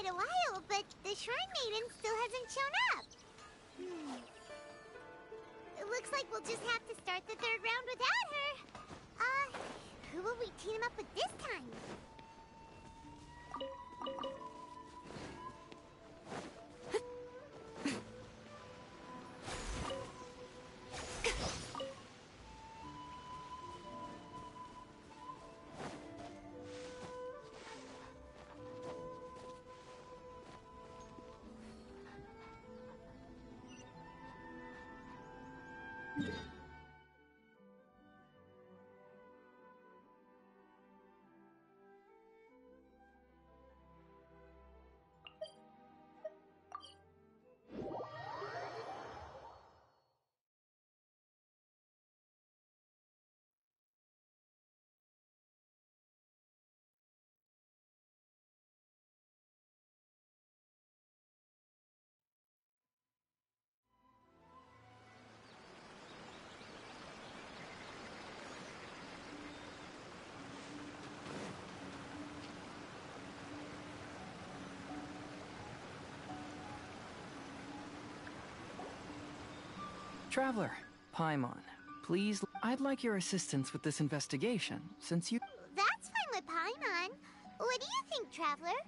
quite a while, but the Shrine Maiden still hasn't shown up. It looks like we'll just have to start the third round without her. Who will we team up with this time? Traveler, Paimon, please, I'd like your assistance with this investigation, since you... That's fine with Paimon. What do you think, Traveler?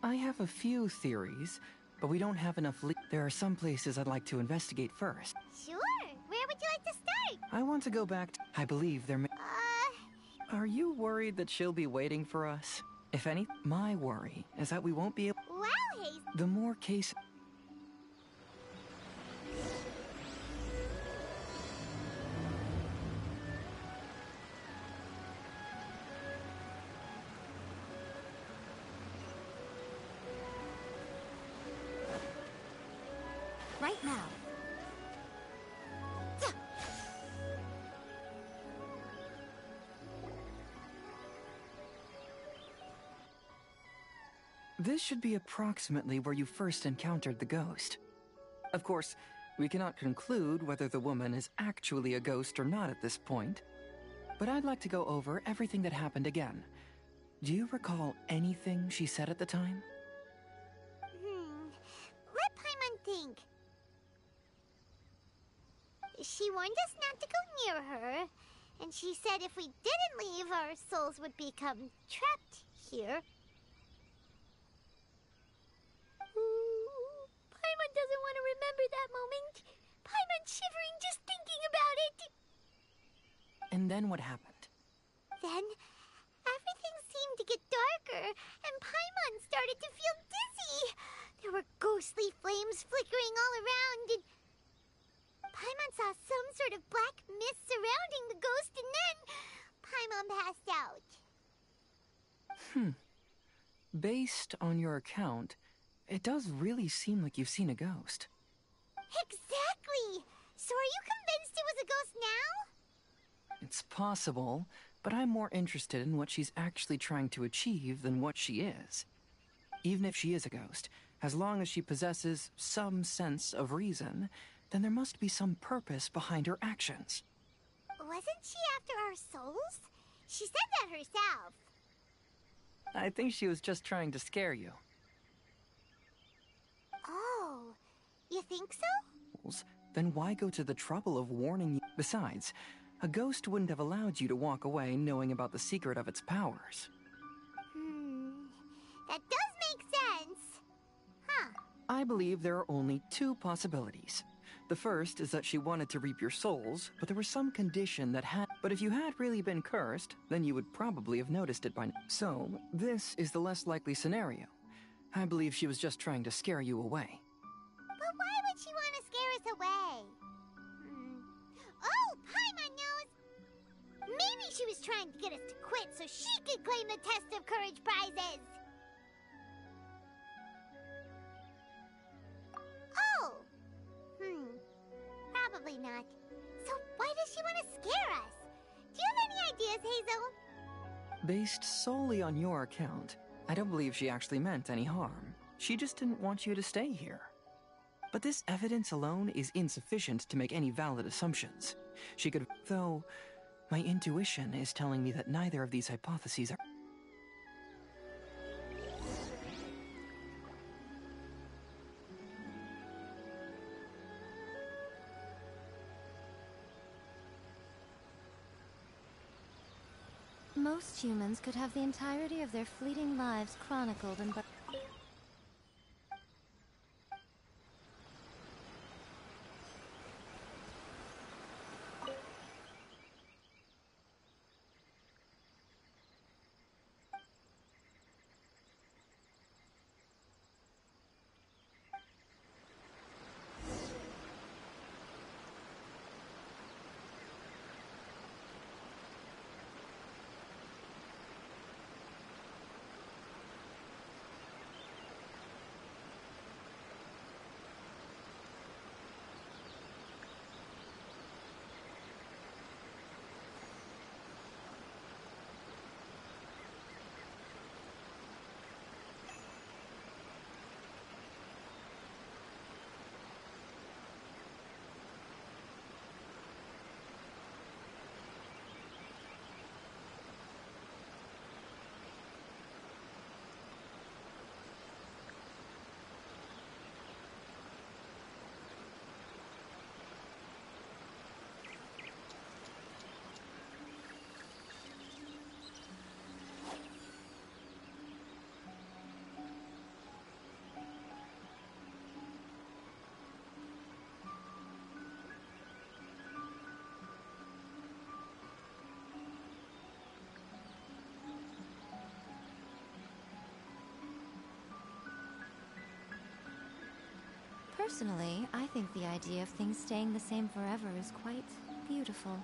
I have a few theories, but we don't have enough There are some places I'd like to investigate first. Sure. Where would you like to start? I want to go back to... I believe there may... Are you worried that she'll be waiting for us? If any, my worry is that we won't be able... Wow, Haze. The more case... Right now. This should be approximately where you first encountered the ghost. Of course, we cannot conclude whether the woman is actually a ghost or not at this point, but I'd like to go over everything that happened again. Do you recall anything she said at the time? Let Paimon think. She warned us not to go near her, and she said if we didn't leave, our souls would become trapped here. Paimon doesn't want to remember that moment. Paimon's shivering just thinking about it. And then what happened? Then, everything seemed to get darker, and Paimon started to feel dizzy. There were ghostly flames flickering all around, and Paimon saw some sort of black mist surrounding the ghost, and then Paimon passed out. Based on your account, it does really seem like you've seen a ghost. Exactly! So are you convinced it was a ghost now? It's possible, but I'm more interested in what she's actually trying to achieve than what she is. Even if she is a ghost, as long as she possesses some sense of reason, then there must be some purpose behind her actions. Wasn't she after our souls? She said that herself. I think she was just trying to scare you. Oh, you think so? Then why go to the trouble of warning you? Besides, a ghost wouldn't have allowed you to walk away knowing about the secret of its powers. That does make sense. Huh. I believe there are only two possibilities. The first is that she wanted to reap your souls, but there was some condition that had... But if you had really been cursed, then you would probably have noticed it by now. So, this is the less likely scenario. I believe she was just trying to scare you away. But why would she want to scare us away? Oh, Paimon knows! Maybe she was trying to get us to quit so she could claim the Test of Courage prizes! Oh! Probably not. So why does she want to scare us? Do you have any ideas, Hazel? Based solely on your account, I don't believe she actually meant any harm. She just didn't want you to stay here. But this evidence alone is insufficient to make any valid assumptions. She could... Though, my intuition is telling me that neither of these hypotheses are... Most humans could have the entirety of their fleeting lives chronicled in but... Personally, I think the idea of things staying the same forever is quite beautiful.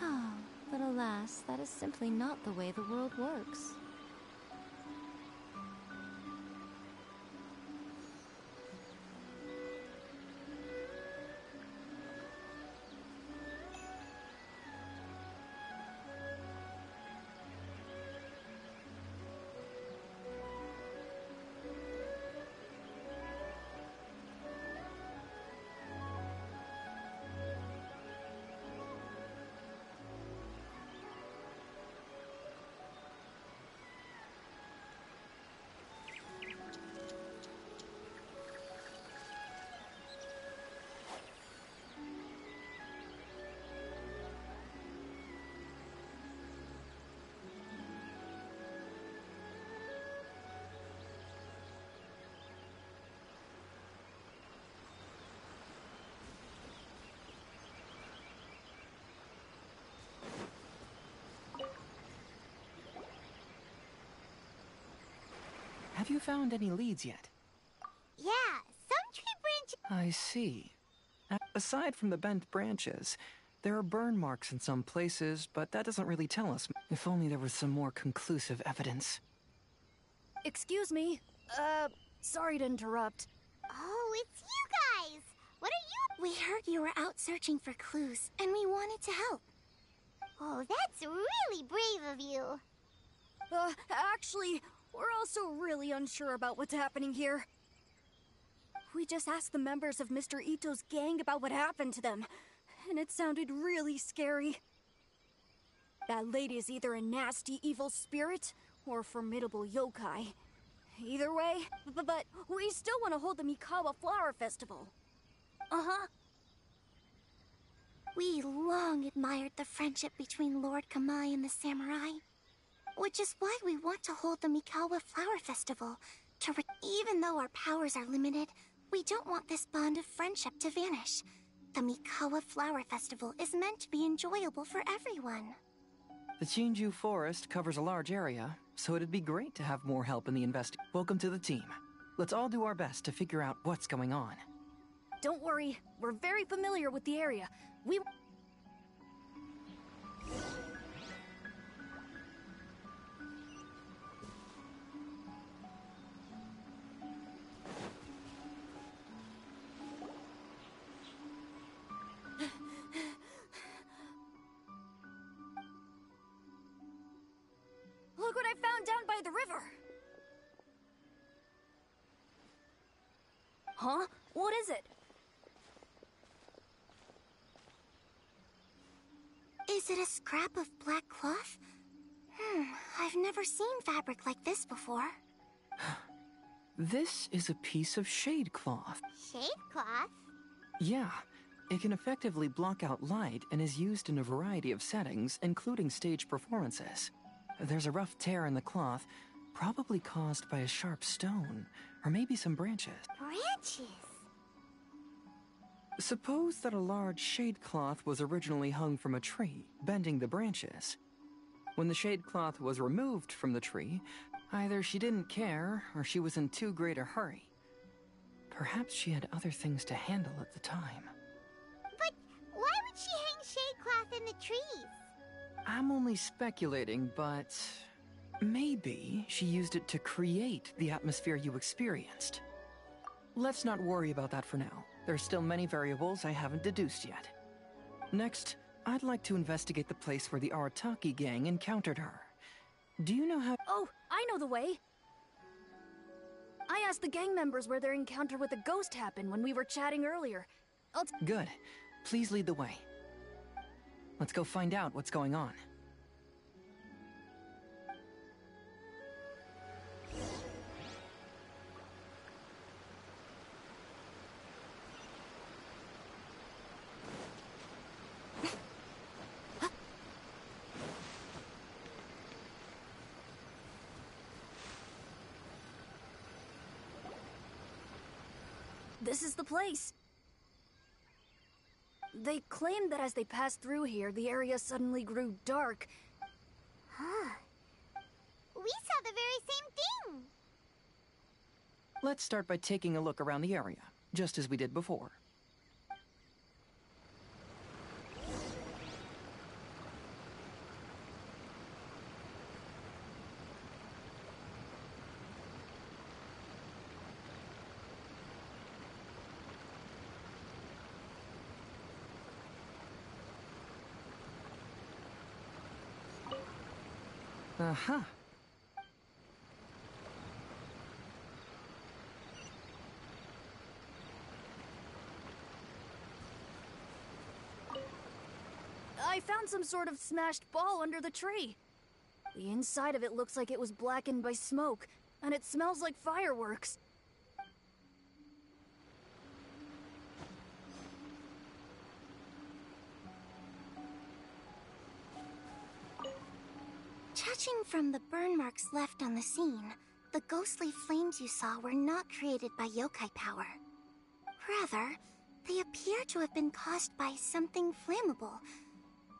Oh, but alas, that is simply not the way the world works. Have you found any leads yet? Yeah, some tree branches. I see. Aside from the bent branches, there are burn marks in some places, but that doesn't really tell us. If only there was some more conclusive evidence. Excuse me. Sorry to interrupt. Oh, it's you guys! What are you— We heard you were out searching for clues, and we wanted to help. Oh, that's really brave of you. Actually, we're also really unsure about what's happening here. We just asked the members of Mr. Ito's gang about what happened to them, and it sounded really scary. That lady is either a nasty evil spirit or a formidable yokai. Either way, but we still want to hold the Mikawa Flower Festival. Uh-huh. We long admired the friendship between Lord Kamai and the samurai, which is why we want to hold the Mikawa Flower Festival. Even though our powers are limited, we don't want this bond of friendship to vanish. The Mikawa Flower Festival is meant to be enjoyable for everyone. The Chinju Forest covers a large area, so it'd be great to have more help in the Welcome to the team. Let's all do our best to figure out what's going on. Don't worry, we're very familiar with the area. We... Look what I found down by the river! Huh? What is it? Is it a scrap of black cloth? I've never seen fabric like this before. This is a piece of shade cloth. Shade cloth? Yeah, It can effectively block out light and is used in a variety of settings, including stage performances. There's a rough tear in the cloth, probably caused by a sharp stone, or maybe some branches. Branches? Suppose that a large shade cloth was originally hung from a tree, bending the branches. When the shade cloth was removed from the tree, either she didn't care or she was in too great a hurry. Perhaps she had other things to handle at the time. But why would she hang shade cloth in the trees? I'm only speculating, but maybe she used it to create the atmosphere you experienced. Let's not worry about that for now. There's still many variables I haven't deduced yet. Next, I'd like to investigate the place where the Arataki gang encountered her. Do you know how— Oh, I know the way. I asked the gang members where their encounter with the ghost happened when we were chatting earlier. Good. Please lead the way. Let's go find out what's going on. This is the place. They claimed that as they passed through here, the area suddenly grew dark. Huh. We saw the very same thing. Let's start by taking a look around the area, just as we did before. Uh-huh. I found some sort of smashed ball under the tree. The inside of it looks like it was blackened by smoke, and it smells like fireworks. Judging from the burn marks left on the scene, the ghostly flames you saw were not created by yokai power. Rather, they appear to have been caused by something flammable.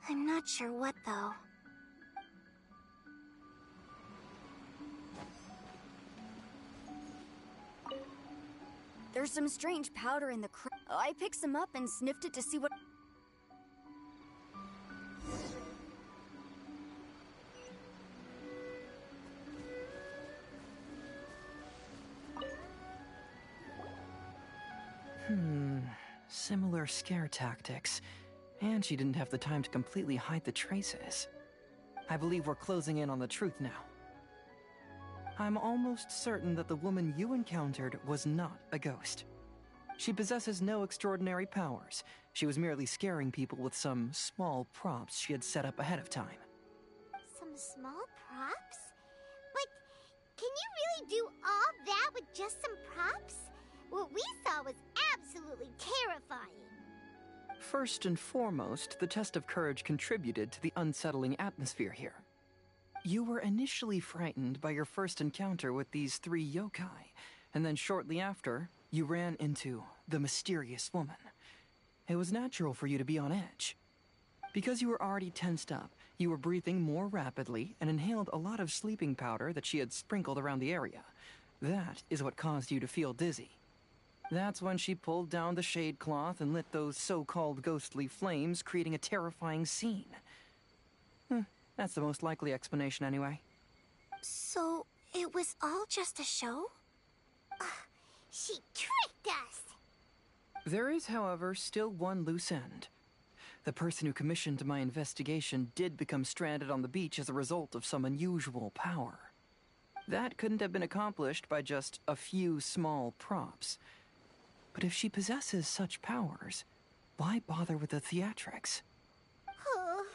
I'm not sure what, though. There's some strange powder in the I picked some up and sniffed it to see what— Similar scare tactics. And she didn't have the time to completely hide the traces. I believe we're closing in on the truth now. I'm almost certain that the woman you encountered was not a ghost. She possesses no extraordinary powers. She was merely scaring people with some small props she had set up ahead of time. Some small props? But can you really do all that with just some props? What we saw was absolutely terrifying. First and foremost, the test of courage contributed to the unsettling atmosphere here. You were initially frightened by your first encounter with these three yokai, and then shortly after, you ran into the mysterious woman. It was natural for you to be on edge. Because you were already tensed up, you were breathing more rapidly and inhaled a lot of sleeping powder that she had sprinkled around the area. That is what caused you to feel dizzy. That's when she pulled down the shade cloth and lit those so-called ghostly flames, creating a terrifying scene. That's the most likely explanation anyway. So, it was all just a show? She tricked us! There is, however, still one loose end. The person who commissioned my investigation did become stranded on the beach as a result of some unusual power. That couldn't have been accomplished by just a few small props. But if she possesses such powers, why bother with the theatrics? Oh,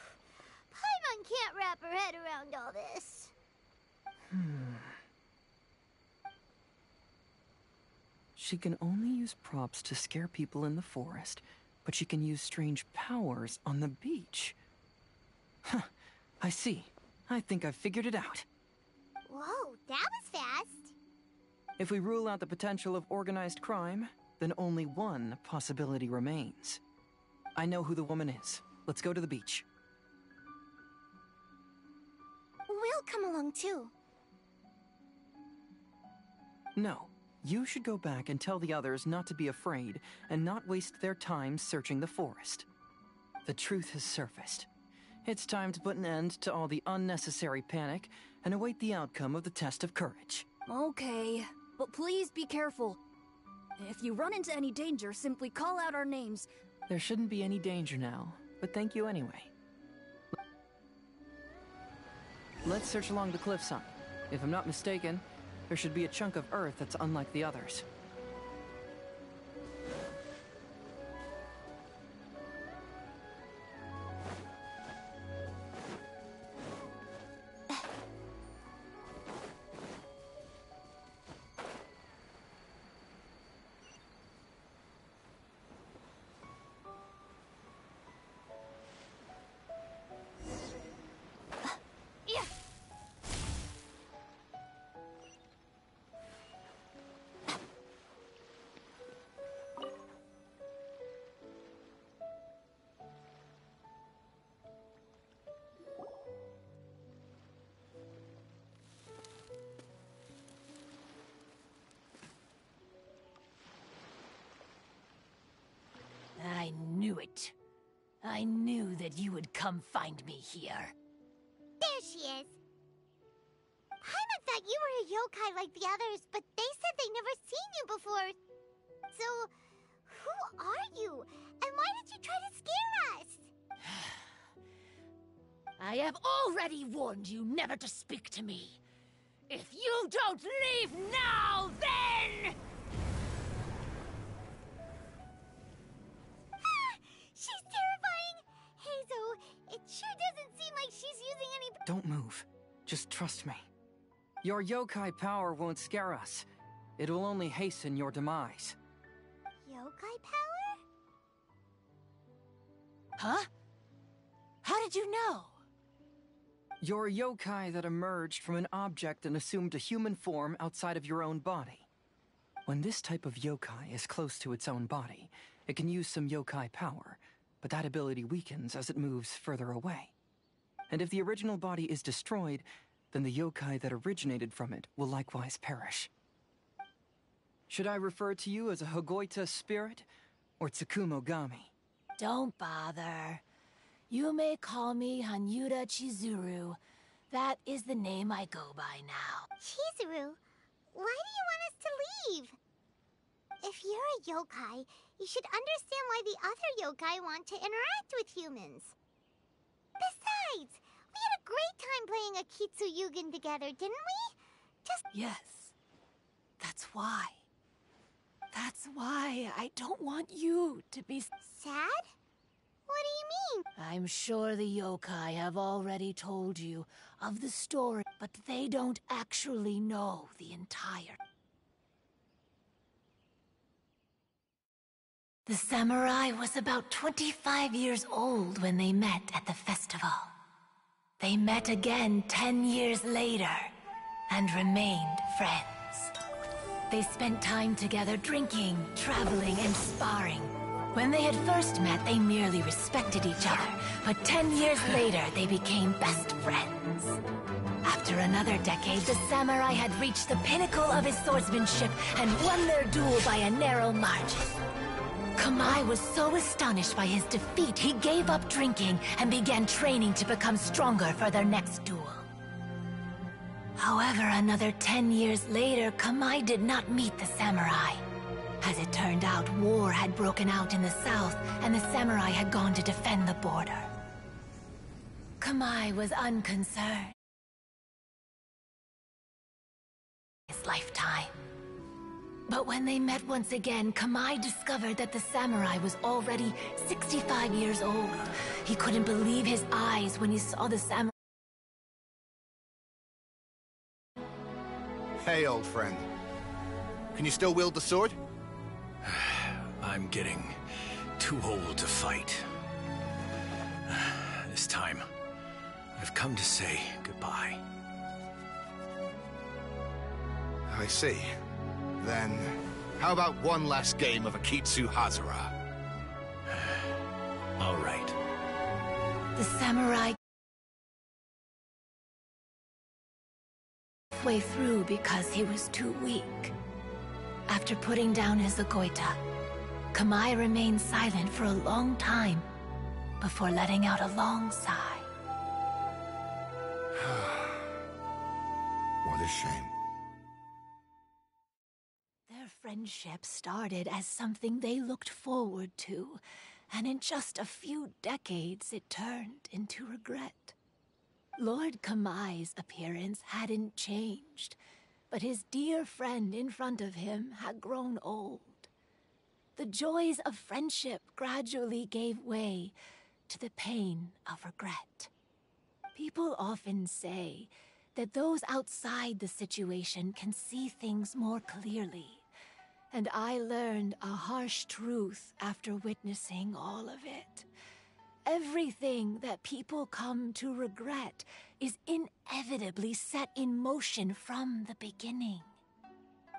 Paimon can't wrap her head around all this. She can only use props to scare people in the forest, but she can use strange powers on the beach. Huh, I see. I think I've figured it out. Whoa, that was fast. If we rule out the potential of organized crime, then only one possibility remains. I know who the woman is. Let's go to the beach. We'll come along too. No. You should go back and tell the others not to be afraid and not waste their time searching the forest. The truth has surfaced. It's time to put an end to all the unnecessary panic and await the outcome of the test of courage. Okay, but please be careful. If you run into any danger, simply call out our names. There shouldn't be any danger now, but thank you anyway. Let's search along the cliffside. If I'm not mistaken, there should be a chunk of earth that's unlike the others. I knew it. I knew that you would come find me here. There she is. Paimon thought you were a yokai like the others, but they said they never seen you before. So, who are you? And why did you try to scare us? I have already warned you never to speak to me. If you don't leave now, then... She's terrifying! Hazel, it sure doesn't seem like she's using any... Don't move. Just trust me. Your yokai power won't scare us. It will only hasten your demise. Yokai power? Huh? How did you know? You're a yokai that emerged from an object and assumed a human form outside of your own body. When this type of yokai is close to its own body, it can use some yokai power, but that ability weakens as it moves further away. And if the original body is destroyed, then the yokai that originated from it will likewise perish. Should I refer to you as a Hagoita spirit or Tsukumogami? Don't bother. You may call me Hanyuda Chizuru. That is the name I go by now. Chizuru, why do you want us to leave? If you're a yokai, you should understand why the other yokai want to interact with humans. Besides, we had a great time playing AKITSU Yugen together, didn't we? Yes. That's why. That's why I don't want you to be... Sad? What do you mean? I'm sure the yokai have already told you of the story, but they don't actually know the entire... The samurai was about 25 years old when they met at the festival. They met again 10 years later and remained friends. They spent time together drinking, traveling, and sparring. When they had first met, they merely respected each other, but 10 years later, they became best friends. After another decade, the samurai had reached the pinnacle of his swordsmanship and won their duel by a narrow margin. Kamai was so astonished by his defeat, he gave up drinking and began training to become stronger for their next duel. However, another 10 years later, Kamai did not meet the samurai. As it turned out, war had broken out in the south, and the samurai had gone to defend the border. Kamai was unconcerned. His lifetime. But when they met once again, Kamai discovered that the samurai was already 65 years old. He couldn't believe his eyes when he saw the samurai. Hey, old friend. Can you still wield the sword? I'm getting too old to fight. This time, I've come to say goodbye. I see. Then, how about one last game of AKITSU Hazara? All right. The samurai halfway through because he was too weak. After putting down his Agoita, Kamai remained silent for a long time before letting out a long sigh. What a shame. Their friendship started as something they looked forward to, and in just a few decades it turned into regret. Lord Kamai's appearance hadn't changed, but his dear friend in front of him had grown old. The joys of friendship gradually gave way to the pain of regret. People often say that those outside the situation can see things more clearly, and I learned a harsh truth after witnessing all of it. Everything that people come to regret is inevitably set in motion from the beginning.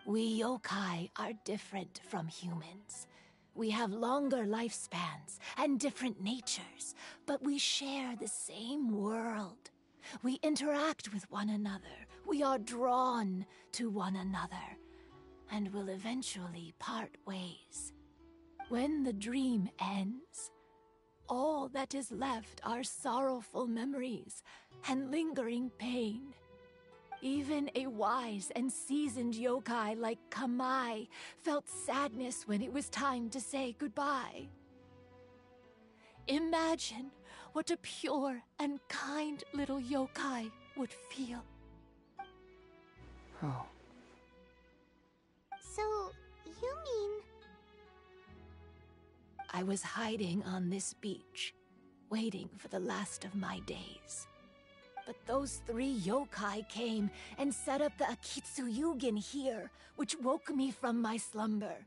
We yokai are different from humans. We have longer lifespans and different natures, but we share the same world. We interact with one another. We are drawn to one another, and will eventually part ways. When the dream ends, all that is left are sorrowful memories and lingering pain. Even a wise and seasoned yokai like Kamai felt sadness when it was time to say goodbye. Imagine what a pure and kind little yokai would feel. Oh. So, you mean... I was hiding on this beach, waiting for the last of my days. But those 3 yokai came and set up the AKITSU Yugen here, which woke me from my slumber.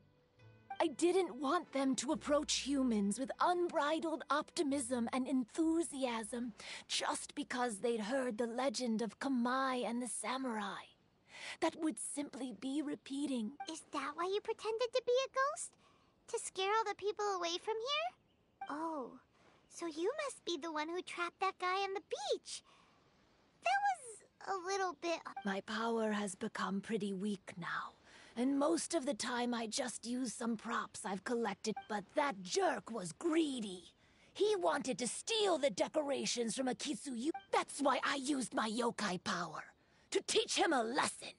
I didn't want them to approach humans with unbridled optimism and enthusiasm just because they'd heard the legend of Kamai and the samurai. That would simply be repeating. Is that why you pretended to be a ghost? To scare all the people away from here? Oh, so you must be the one who trapped that guy on the beach. That was a little bit... My power has become pretty weak now, and most of the time I just use some props I've collected, but that jerk was greedy. He wanted to steal the decorations from AKITSU. That's why I used my yokai power, to teach him a lesson.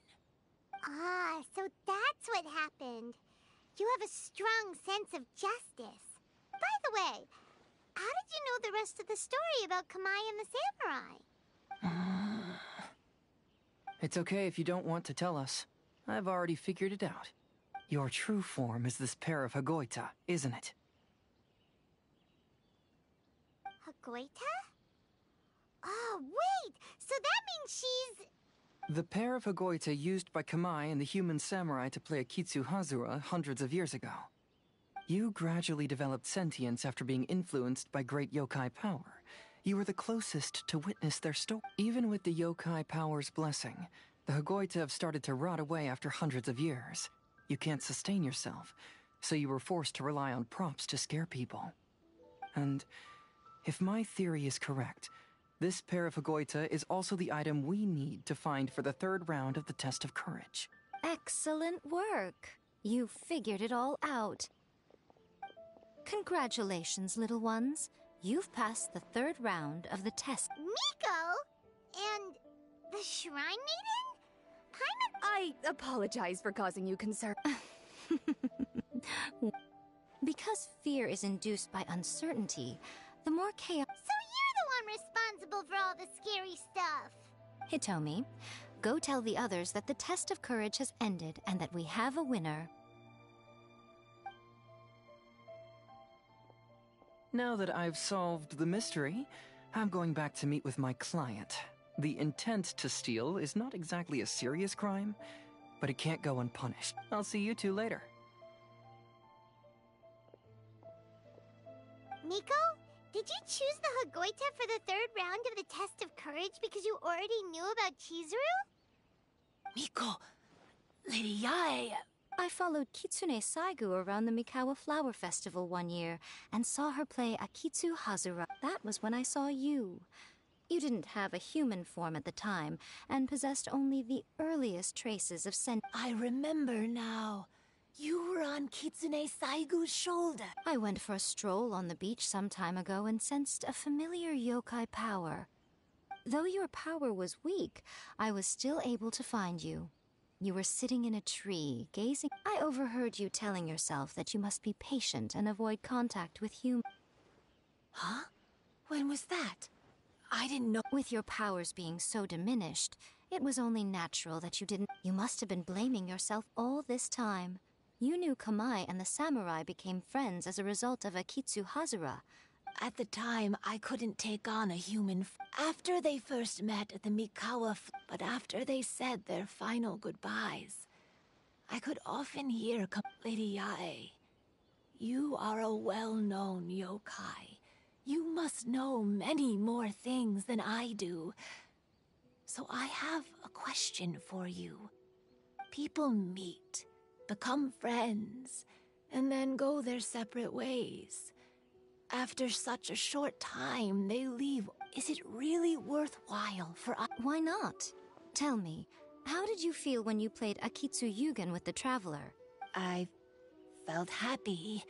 Ah, so that's what happened. You have a strong sense of justice. By the way, how did you know the rest of the story about Kamai and the samurai? It's okay if you don't want to tell us. I've already figured it out. Your true form is this pair of Hagoita, isn't it? Hagoita? Oh, wait! So that means she's... The pair of Hagoita used by Kamai and the human samurai to play AKITSU Hazara hundreds of years ago. You gradually developed sentience after being influenced by great yokai power. You were the closest to witness their story. Even with the yokai power's blessing, the Hagoita have started to rot away after hundreds of years. You can't sustain yourself, so you were forced to rely on props to scare people. And if my theory is correct, this pair of Hagoita is also the item we need to find for the 3rd round of the test of courage. Excellent work. You figured it all out. Congratulations, little ones. You've passed the 3rd round of the test. Miko? And the Shrine Maiden? Paimon... I apologize for causing you concern. Because fear is induced by uncertainty, the more chaos... So you're the one responsible for all the scary stuff. Hitomi, go tell the others that the test of courage has ended and that we have a winner. Now that I've solved the mystery, I'm going back to meet with my client. The intent to steal is not exactly a serious crime, but it can't go unpunished. I'll see you two later. Nico, did you choose the Hagoita for the third round of the test of courage because you already knew about Chizuru? Miko, Lady Yae... I followed Kitsune Saigu around the Mikawa Flower Festival one year and saw her play Akitsu Hazura. That was when I saw you. You didn't have a human form at the time and possessed only the earliest traces of I remember now. You were on Kitsune Saigu's shoulder. I went for a stroll on the beach some time ago and sensed a familiar yokai power. Though your power was weak, I was still able to find you. You were sitting in a tree, gazing. I overheard you telling yourself that you must be patient and avoid contact with humans. Huh? When was that? I didn't know. With your powers being so diminished, it was only natural that you didn't. You must have been blaming yourself all this time. You knew Kamai and the samurai became friends as a result of Akitsu Hazura. At the time, I couldn't take on a human after they first met at the Mikawa but after they said their final goodbyes, I could often hear Lady Yae. You are a well-known yokai. You must know many more things than I do. So I have a question for you. People meet, become friends, and then go their separate ways. After such a short time, they leave. Is it really worthwhile for us? Why not? Tell me, how did you feel when you played Akitsu Yugen with the Traveler? I felt happy,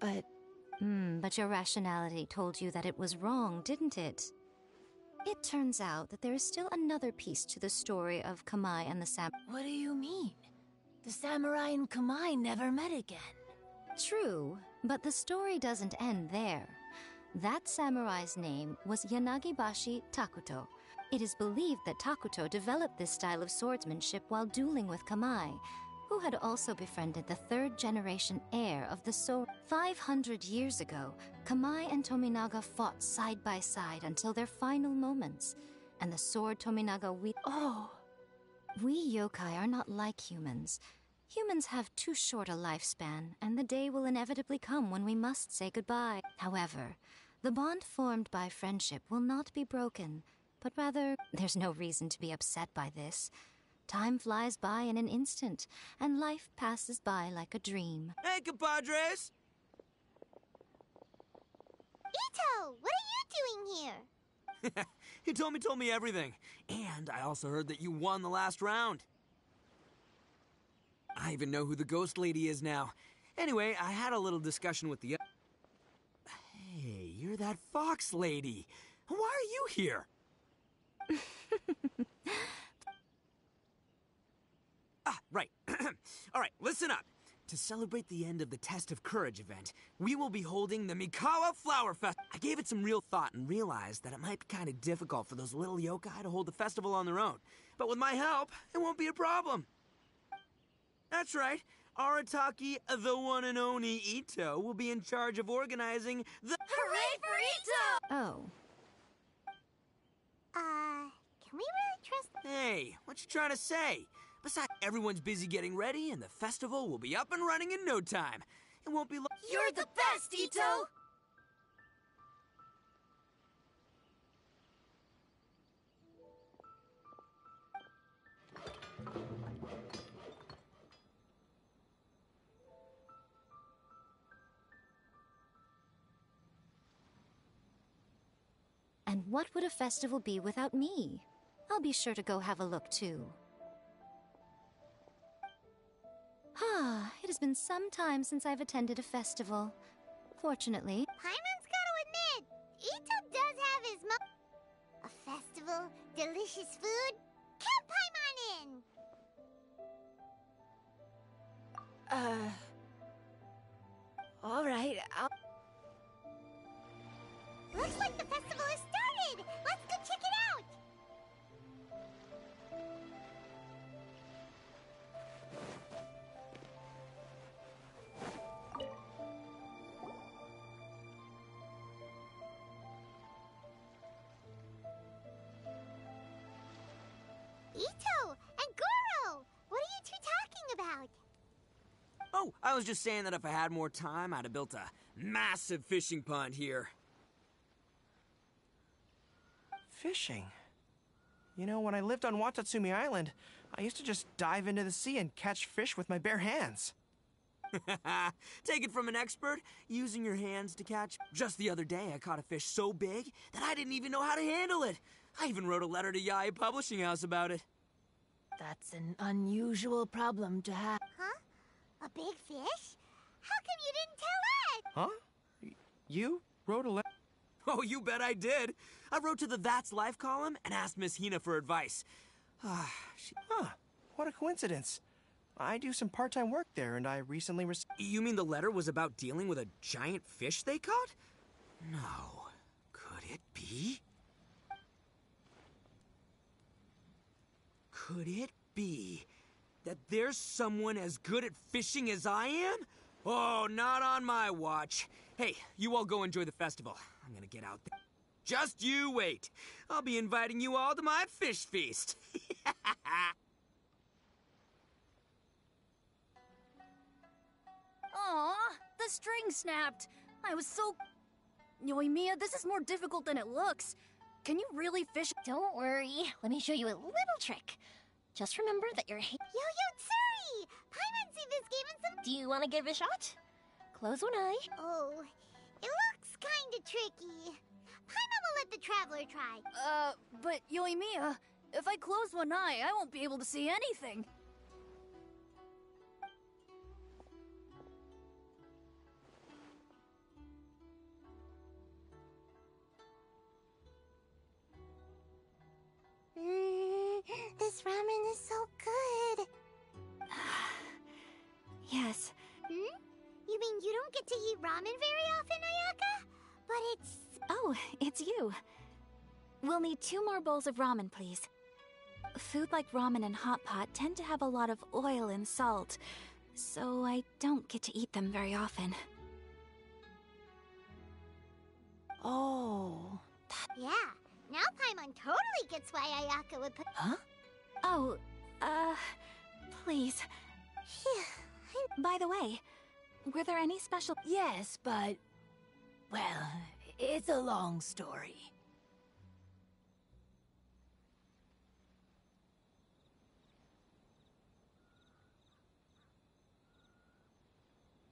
but... But your rationality told you that it was wrong, didn't it? It turns out that there is still another piece to the story of Kamai and the samurai. What do you mean? The samurai and Kamai never met again. True, but the story doesn't end there. That samurai's name was Yanagibashi Takuto. It is believed that Takuto developed this style of swordsmanship while dueling with Kamai, who had also befriended the third-generation heir of the sword. 500 years ago, Kamai and Tominaga fought side by side until their final moments, and the sword Tominaga We yokai are not like humans. Humans have too short a lifespan, and the day will inevitably come when we must say goodbye. However, the bond formed by friendship will not be broken, but rather, there's no reason to be upset by this. Time flies by in an instant, and life passes by like a dream. Hey, compadres! Ito, what are you doing here? He told me everything. And I also heard that you won the last round. I even know who the ghost lady is now. Anyway, I had a little discussion with the... Hey, you're that fox lady. Why are you here? Right. All right, listen up. To celebrate the end of the Test of Courage event, we will be holding the Mikawa Flower Fest. I gave it some real thought and realized that it might be kind of difficult for those little yokai to hold the festival on their own. But with my help, it won't be a problem. That's right. Arataki, the one and only Ito, will be in charge of organizing the... Hooray for Ito! Oh. Can we really trust... Hey, what you trying to say? Besides, everyone's busy getting ready, and the festival will be up and running in no time. It won't be long. You're the best, Ito! And what would a festival be without me? I'll be sure to go have a look, too. It has been some time since I've attended a festival. Fortunately... Paimon's gotta admit, Ito does have his A festival, delicious food, count Paimon in! All right, Looks like the festival has started! Let's go check it out! Ito and Goro! What are you two talking about? Oh, I was just saying that if I had more time, I'd have built a massive fishing pond here. Fishing? You know, when I lived on Watatsumi Island, I used to just dive into the sea and catch fish with my bare hands. Take it from an expert, using your hands to catch. Just the other day, I caught a fish so big that I didn't even know how to handle it. I even wrote a letter to Yae Publishing House about it. That's an unusual problem to have. Huh? A big fish? How come you didn't tell Ed? Huh? You wrote a letter? Oh, you bet I did. I wrote to the That's Life column and asked Miss Hina for advice. Huh, what a coincidence. I do some part-time work there, and I recently received... You mean the letter was about dealing with a giant fish they caught? No. Could it be? Could it be that there's someone as good at fishing as I am? Oh, not on my watch. Hey, you all go enjoy the festival. I'm gonna get out there. Just you wait. I'll be inviting you all to my fish feast. Aw, the string snapped. I was so... Yoimiya, this is more difficult than it looks. Can you really fish? Don't worry. Let me show you a little trick. Just remember that your Yo-Yo Tsuri! Paimon see this game in some... Do you want to give it a shot? Close one eye. Oh, it looks kind of tricky. Paimon will let the traveler try. But Yoimiya, if I close one eye, I won't be able to see anything. This ramen is so good. Yes. You mean you don't get to eat ramen very often, Ayaka? But it's... Oh, it's you. We'll need 2 more bowls of ramen, please. Food like ramen and hot pot tend to have a lot of oil and salt, so I don't get to eat them very often. Oh. Yeah, now Paimon totally gets why Ayaka would put... Huh? Oh, please. By the way, were there any special... Yes, but... Well, it's a long story.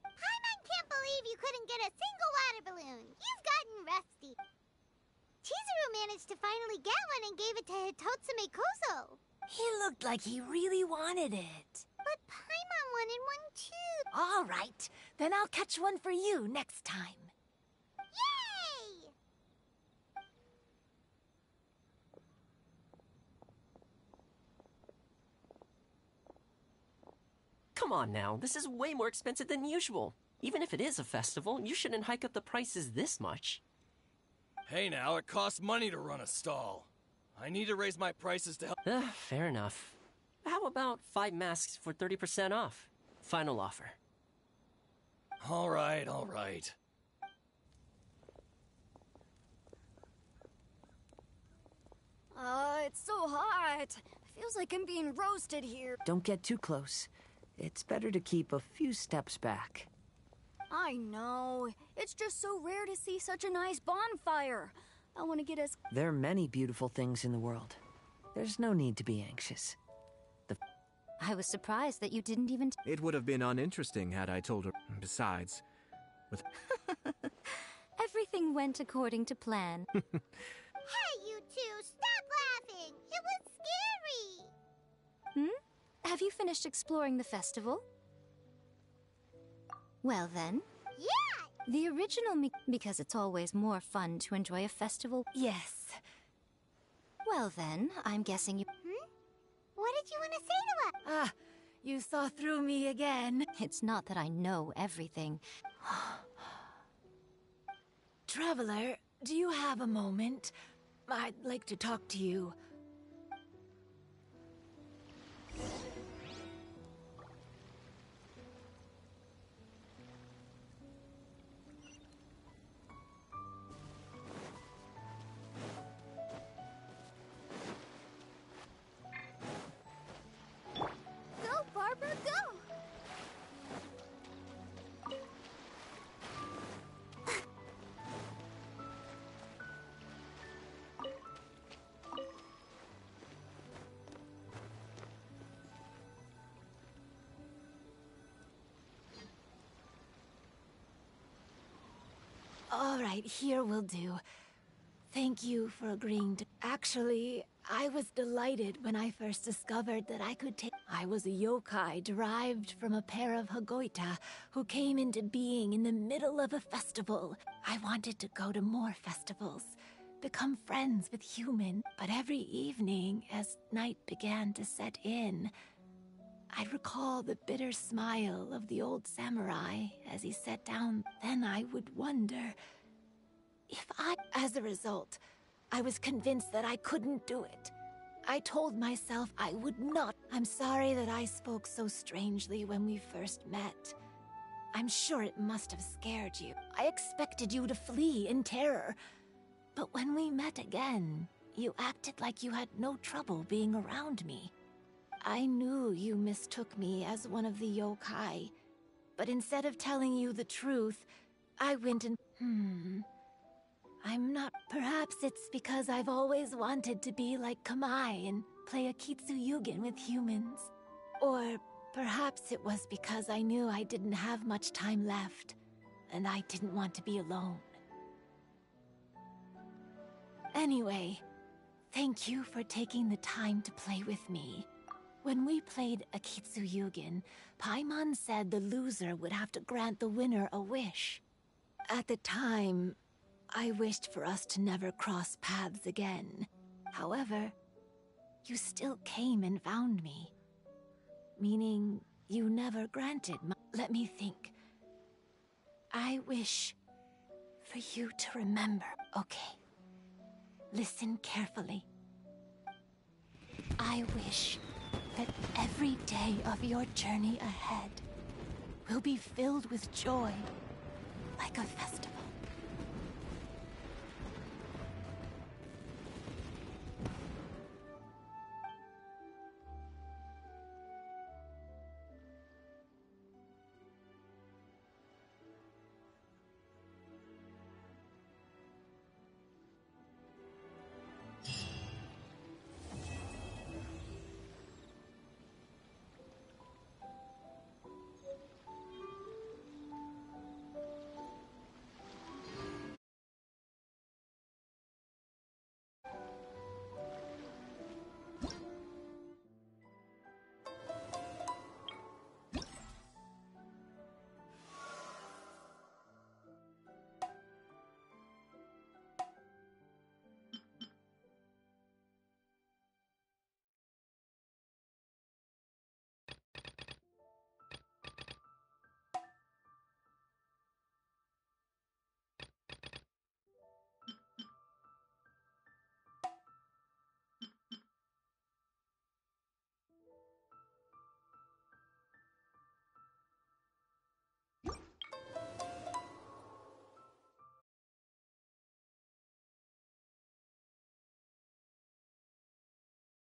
Paimon can't believe you couldn't get a single water balloon. You've gotten rusty. Chizuru managed to finally get one and gave it to Hitotsume Kozo. He looked like he really wanted it. But Paimon wanted one too. All right, then I'll catch one for you next time. Yay! Come on now, this is way more expensive than usual. Even if it is a festival, you shouldn't hike up the prices this much. Hey now, it costs money to run a stall. I need to raise my prices to help. Fair enough. How about 5 masks for 30% off? Final offer. All right, all right. It's so hot. Feels like I'm being roasted here. Don't get too close. It's better to keep a few steps back. I know. It's just so rare to see such a nice bonfire. I want to get as... There are many beautiful things in the world. There's no need to be anxious. I was surprised that you didn't even... It would have been uninteresting had I told her. Besides, with... Everything went according to plan. Hey, you two, stop laughing! It was scary! Have you finished exploring the festival? Well then. Yeah! The original because it's always more fun to enjoy a festival. Yes. Well then, I'm guessing you... What did you want to say to us? Ah, you saw through me again. It's not that I know everything. Traveler, do you have a moment? I'd like to talk to you. Go, Barbara, go! All right, here will do. Thank you for agreeing to... Actually, I was delighted when I first discovered that I could take... I was a yokai derived from a pair of Hagoita who came into being in the middle of a festival. I wanted to go to more festivals, become friends with humans. But every evening, as night began to set in, I'd recall the bitter smile of the old samurai as he sat down. Then I would wonder if As a result, I was convinced that I couldn't do it. I told myself I would not. I'm sorry that I spoke so strangely when we first met. I'm sure it must have scared you. I expected you to flee in terror. But when we met again, you acted like you had no trouble being around me. I knew you mistook me as one of the yokai, but instead of telling you the truth, I went and... I'm not... Perhaps it's because I've always wanted to be like Kamai and play AKITSU Yugen with humans. Or perhaps it was because I knew I didn't have much time left, and I didn't want to be alone. Anyway, thank you for taking the time to play with me. When we played AKITSU Yugen, Paimon said the loser would have to grant the winner a wish. At the time, I wished for us to never cross paths again. However, you still came and found me. Meaning, you never granted my... Let me think. I wish for you to remember. Okay. Listen carefully. I wish that every day of your journey ahead will be filled with joy, like a festival.